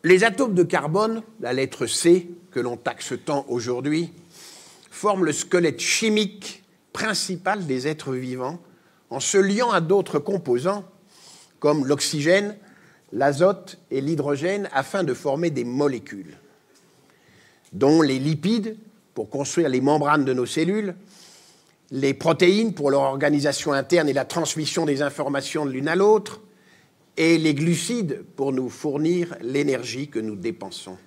Les atomes de carbone, la lettre C, que l'on taxe tant aujourd'hui, forment le squelette chimique principal des êtres vivants en se liant à d'autres composants comme l'oxygène, l'azote et l'hydrogène afin de former des molécules, dont les lipides pour construire les membranes de nos cellules, les protéines pour leur organisation interne et la transmission des informations de l'une à l'autre, et les glucides pour nous fournir l'énergie que nous dépensons.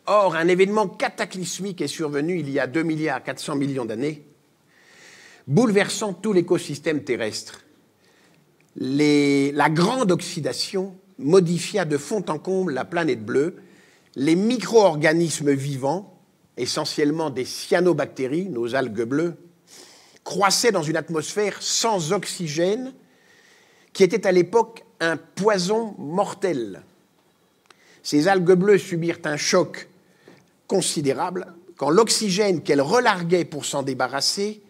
Or, un événement cataclysmique est survenu il y a 2,4 milliards d'années, bouleversant tout l'écosystème terrestre. La grande oxydation modifia de fond en comble la planète bleue. Les micro-organismes vivants, essentiellement des cyanobactéries, nos algues bleues, croissaient dans une atmosphère sans oxygène qui était à l'époque un poison mortel. Ces algues bleues subirent un choc considérable quand l'oxygène qu'elles relarguaient pour s'en débarrasser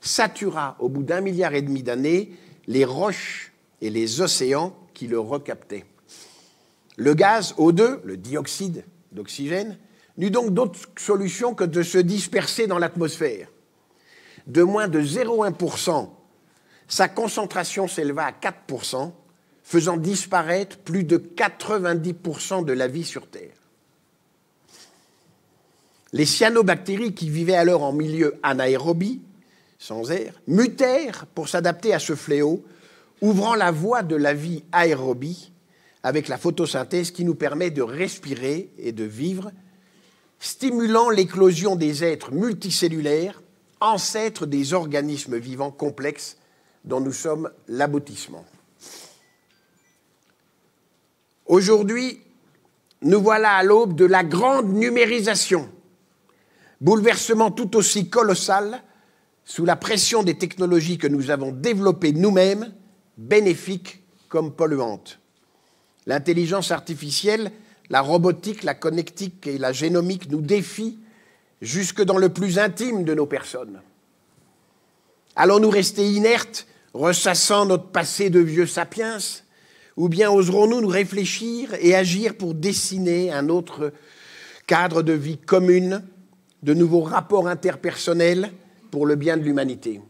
satura au bout d'1,5 milliard d'années les roches et les océans qui le recaptaient. Le gaz O2, le dioxyde d'oxygène, n'eut donc d'autre solution que de se disperser dans l'atmosphère. De moins de 0,1%, sa concentration s'éleva à 4%, faisant disparaître plus de 90% de la vie sur Terre. Les cyanobactéries qui vivaient alors en milieu anaérobie, sans air, mutèrent pour s'adapter à ce fléau, ouvrant la voie de la vie aérobie avec la photosynthèse qui nous permet de respirer et de vivre, stimulant l'éclosion des êtres multicellulaires, ancêtres des organismes vivants complexes dont nous sommes l'aboutissement. Aujourd'hui, nous voilà à l'aube de la grande numérisation, bouleversement tout aussi colossal sous la pression des technologies que nous avons développées nous-mêmes, bénéfiques comme polluantes. L'intelligence artificielle, la robotique, la connectique et la génomique nous défient jusque dans le plus intime de nos personnes. Allons-nous rester inertes, ressassant notre passé de vieux sapiens, ou bien oserons-nous nous réfléchir et agir pour dessiner un autre cadre de vie commune, de nouveaux rapports interpersonnels pour le bien de l'humanité?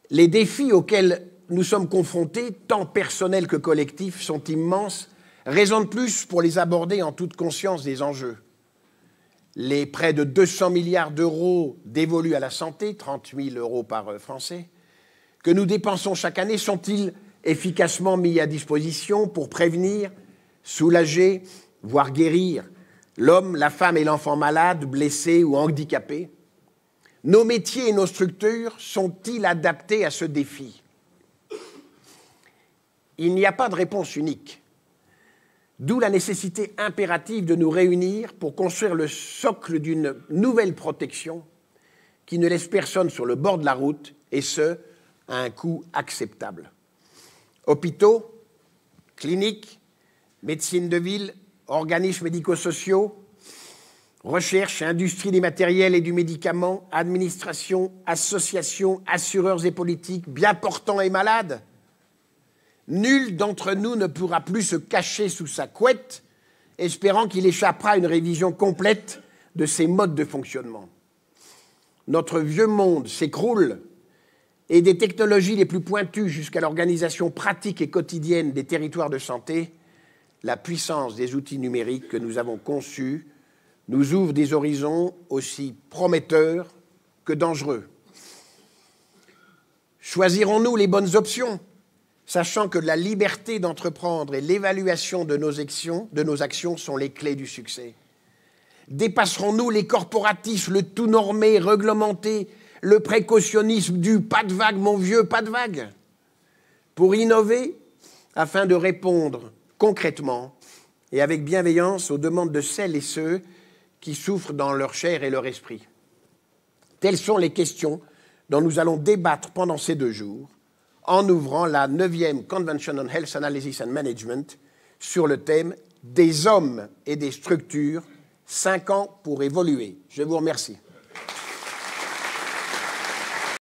Les défis auxquels nous sommes confrontés, tant personnels que collectifs, sont immenses, raison de plus pour les aborder en toute conscience des enjeux. Les près de 200 milliards d'euros dévolus à la santé, 30 000 € par Français, que nous dépensons chaque année, sont-ils efficacement mis à disposition pour prévenir, soulager, voire guérir l'homme, la femme et l'enfant malades, blessés ou handicapés? Nos métiers et nos structures sont-ils adaptés à ce défi? Il n'y a pas de réponse unique, d'où la nécessité impérative de nous réunir pour construire le socle d'une nouvelle protection qui ne laisse personne sur le bord de la route, et ce, à un coût acceptable. Hôpitaux, cliniques, médecine de ville, organismes médico-sociaux, recherche et industrie des matériels et du médicament, administration, associations, assureurs et politiques, bien portants et malades. Nul d'entre nous ne pourra plus se cacher sous sa couette, espérant qu'il échappera à une révision complète de ses modes de fonctionnement. Notre vieux monde s'écroule et des technologies les plus pointues jusqu'à l'organisation pratique et quotidienne des territoires de santé, la puissance des outils numériques que nous avons conçus nous ouvre des horizons aussi prometteurs que dangereux. Choisirons-nous les bonnes options, sachant que la liberté d'entreprendre et l'évaluation de nos actions sont les clés du succès? Dépasserons-nous les corporatismes, le tout normé, réglementé, le précautionnisme du « pas de vague, mon vieux, pas de vague », pour innover afin de répondre concrètement et avec bienveillance aux demandes de celles et ceux qui souffrent dans leur chair et leur esprit? Telles sont les questions dont nous allons débattre pendant ces 2 jours, en ouvrant la 9e Convention on Health Analysis and Management sur le thème « Des hommes et des structures, 5 ans pour évoluer ». Je vous remercie.